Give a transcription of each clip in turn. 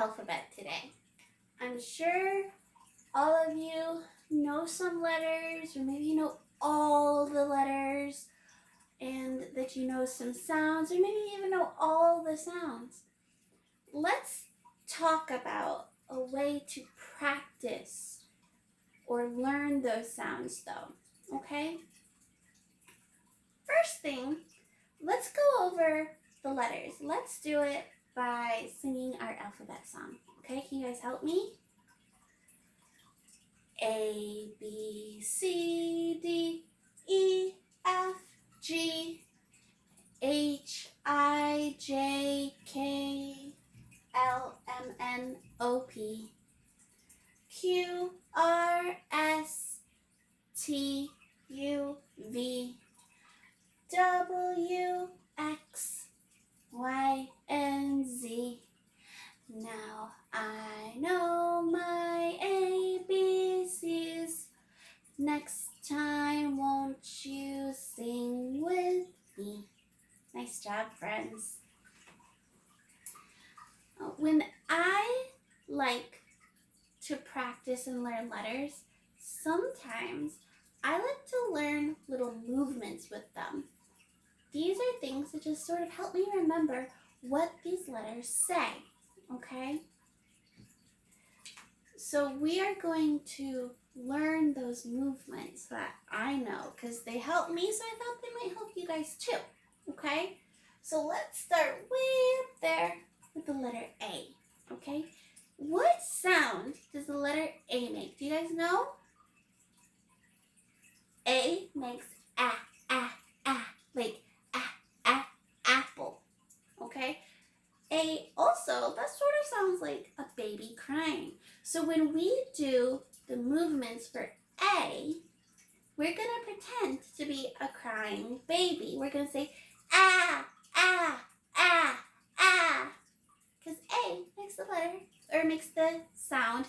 alphabet today. I'm sure all of you know some letters, or maybe you know all the letters, and that you know some sounds, or maybe you even know all the sounds. Let's talk about a way to practice or learn those sounds though, okay? First thing, let's go over the letters. Let's do it by singing our alphabet song. Okay, can you guys help me? A, B, C, D, E, F, G, H, I, J, K, L, M, N, O, P, Q, R, S, T, U, V, W, X, Y, and Z. Now I know my ABCs. Next time, won't you sing with me? Nice job, friends. When I like to practice and learn letters, sometimes I like to learn little movements with them. These are things that just sort of help me remember what these letters say, okay? So we are going to learn those movements that I know because they help me, so I thought they might help you guys too, okay? So let's start way up there with the letter A, okay? What sound does the letter A make? Do you guys know? A makes like apple, okay? A also, that sort of sounds like a baby crying. So when we do the movements for A, we're gonna pretend to be a crying baby. We're gonna say ah, ah, ah, ah, because A makes the letter, or makes the sound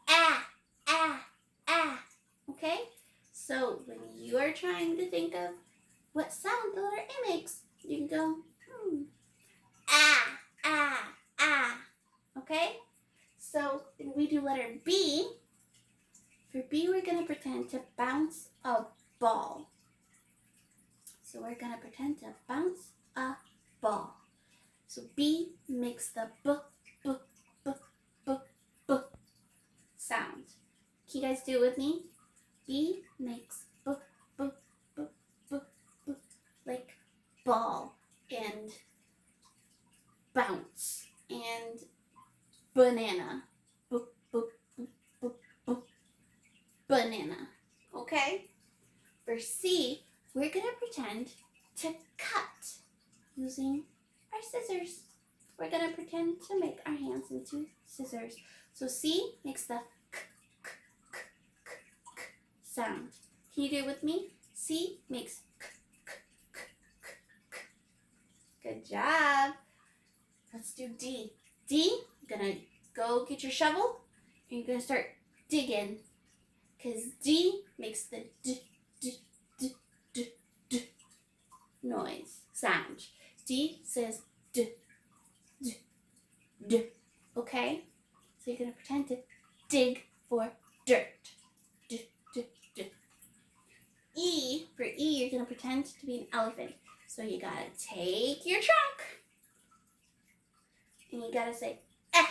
ah, ah, ah, okay? So when you are trying to think of what sound the letter A makes, you can go, ah, ah, ah, okay? So when we do letter B, for B we're gonna pretend to bounce a ball. So we're gonna pretend to bounce a ball. So B makes the b sound. Can you guys do it with me? B makes b like ball and bounce and banana. Banana. Okay? For C, we're gonna pretend to cut using our scissors. We're gonna pretend to make our hands into scissors. So C makes the k sound. Can you do it with me? C makes k. Good job. Let's do D. D, you're gonna go get your shovel and you're gonna start digging, because D makes the d noise, sound. D says d. Okay? So you're gonna pretend to dig for dirt. E, for E, you're gonna pretend to be an elephant. So you gotta take your trunk and you gotta say eh.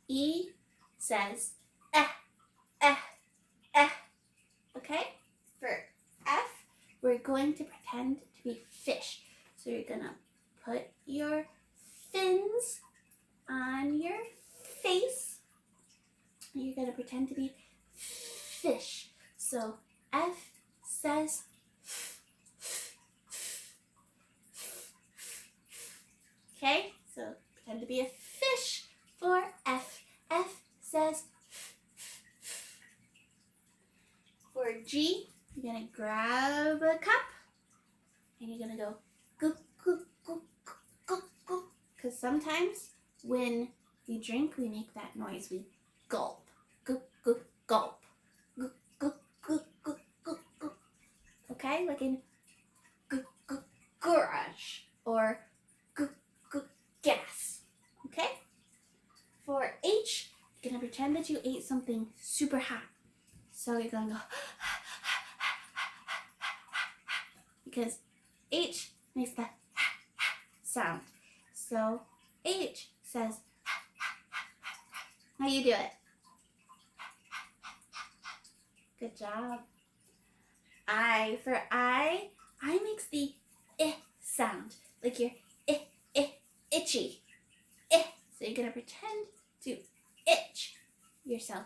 E says eh. Okay? For F, we're going to pretend to be fish. So you're gonna put your fins on your face and you're gonna pretend to be fish. So F says okay? So pretend to be a fish for F. F says for G, you're gonna grab a cup and you're gonna go go. Because sometimes when we drink, we make that noise. We gulp. Gulp. Okay? Like in garage or gas. pretend that you ate something super hot. So you're gonna go because H makes the sound. So H says, how you do it? Good job. I, for I makes the sound, like you're itchy. So you're gonna pretend to itch yourself.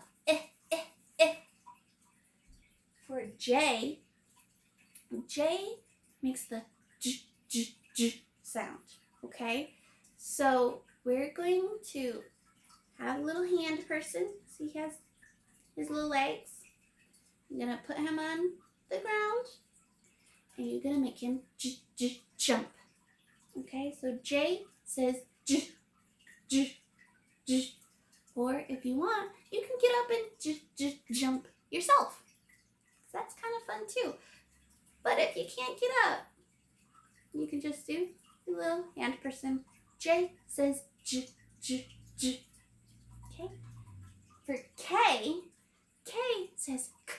For J makes the j sound, okay? So we're going to have a little hand person. See, he has his little legs. I'm gonna put him on the ground and you're gonna make him jump. Okay, so J says j. Or if you want, you can get up and jump yourself. That's kind of fun too. But if you can't get up, you can just do a little hand person. J says j. Okay. For K says k,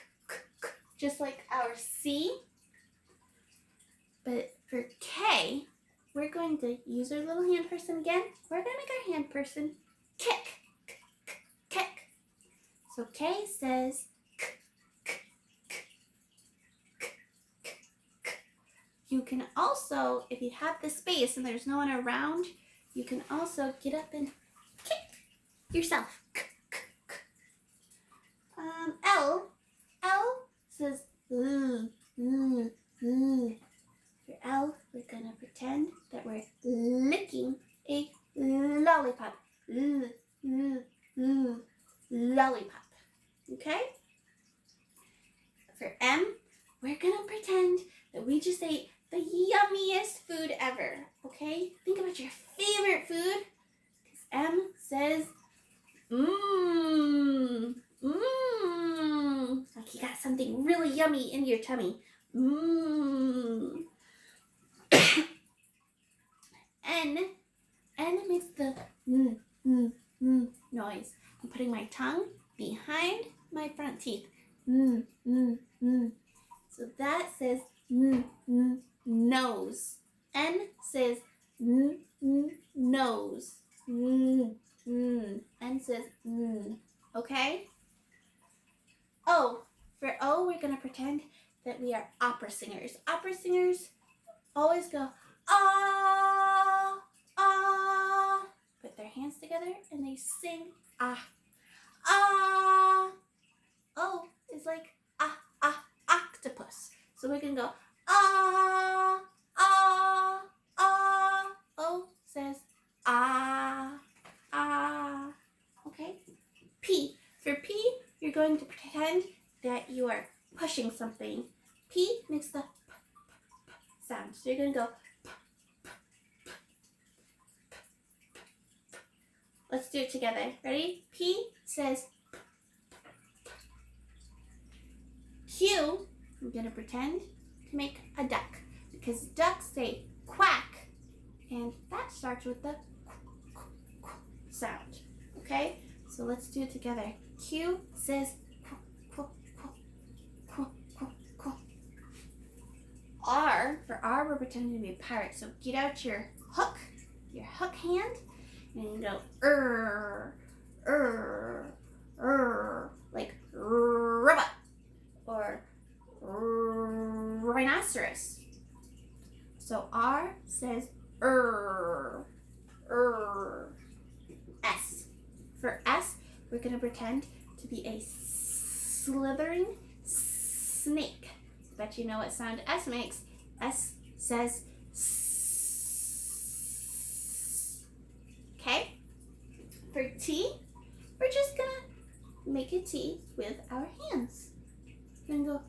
just like our C. But for K, we're going to use our little hand person again. We're going to make our hand person kick. So K says k. You can also, if you have the space and there's no one around, you can also get up and kick yourself. L says For L, we're gonna pretend that we're licking a lollipop. Lollipop. Okay? For M, we're gonna pretend that we just ate the yummiest food ever. Okay? Think about your favorite food. Because M says, like you got something really yummy in your tummy. N makes the noise. I'm putting my tongue behind my front teeth. So that says nose. N says nose. N says okay? O. For O, we're going to pretend that we are opera singers. Opera singers always go, ah, ah. Put their hands together and they sing, ah, ah. O is like, octopus. So we can go, ah, ah, ah. O says, ah, ah. Okay? P. For P, you're going to pretend that you are pushing something. P makes the sound. So you're going to go. Let's do it together. Ready? P says. Q, I'm going to pretend to make a duck. Because ducks say quack. And that starts with the sound. Okay? So let's do it together. Q says R, for R, we're pretending to be a pirate. So get out your hook hand, and you go like robot or rhinoceros. So R says S. For S, we're gonna pretend to be a slithering snake. Bet you know what sound S makes. S says S. Okay? For T, we're just gonna make a T with our hands. We're gonna go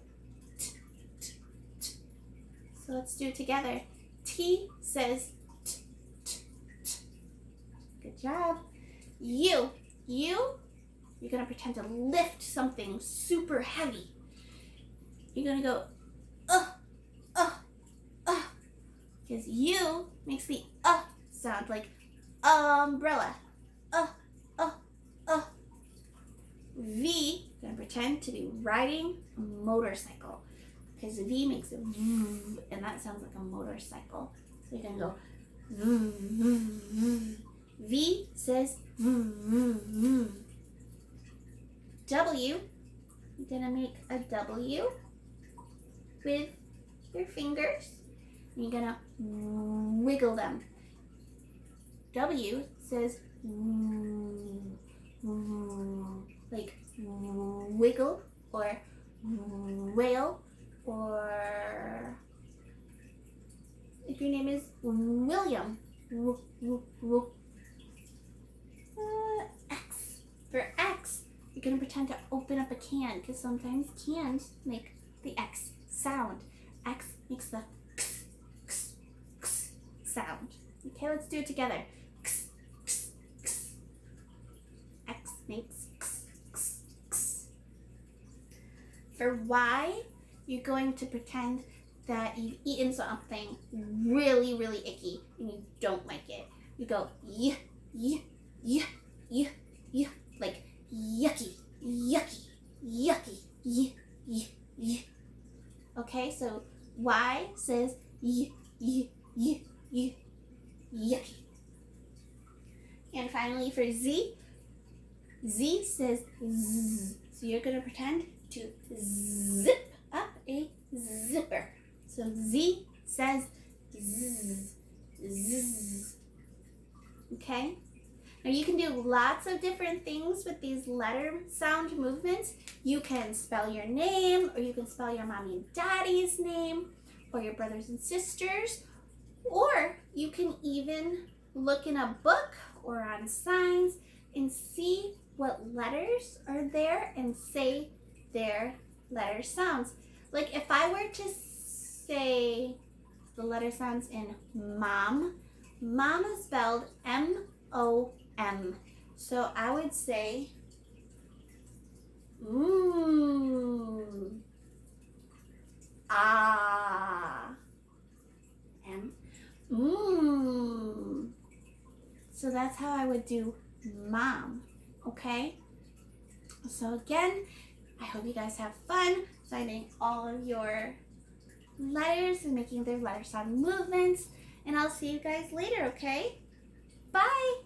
t, t, t. So let's do it together. T says t, t, t. Good job. U, you're gonna pretend to lift something super heavy. You're gonna go, because U makes the sound like umbrella. V, you're gonna pretend to be riding a motorcycle because V makes a vroom, and that sounds like a motorcycle. So you're gonna go vroom, vroom, vroom. V says vroom, vroom, vroom. W, you're gonna make a W with your fingers. And you're gonna wiggle them. W says like wiggle or whale, or if your name is William, X. For X, you're gonna pretend to open up a can because sometimes cans make the X sound. X makes the x, x, x sound. Okay, let's do it together. X, x, x. X makes x, x, x. For Y, you're going to pretend that you've eaten something really, really icky and you don't like it. You go y, y, y, y, y, like yucky, yucky, yucky, y, y, y. Okay, so Y says y, y, y, y, yucky. And finally for Z, Z says zzz. So you're gonna pretend to zip up a zipper. So Z says zzz, zzz. Okay? Now you can do lots of different things with these letter sound movements. You can spell your name, or you can spell your mommy and daddy's name, or your brothers and sisters, or you can even look in a book or on signs and see what letters are there and say their letter sounds. Like if I were to say the letter sounds in mom, mom is spelled M-O-M. So I would say ah, M, So that's how I would do mom, okay? So again, I hope you guys have fun finding all of your letters and making their letter sound movements. And I'll see you guys later, okay? Bye!